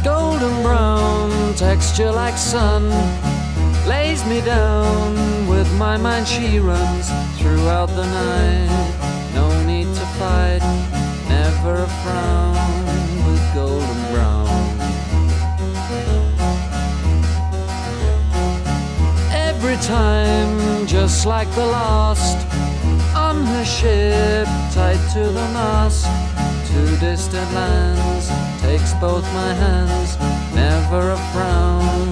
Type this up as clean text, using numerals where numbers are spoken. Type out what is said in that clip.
Golden brown texture like sun lays me down. With my mind she runs throughout the night. No need to fight, never a frown with golden brown. Every time, just like the last, on her ship, tied to the mast, to distant lands, takes both my hands, never a frown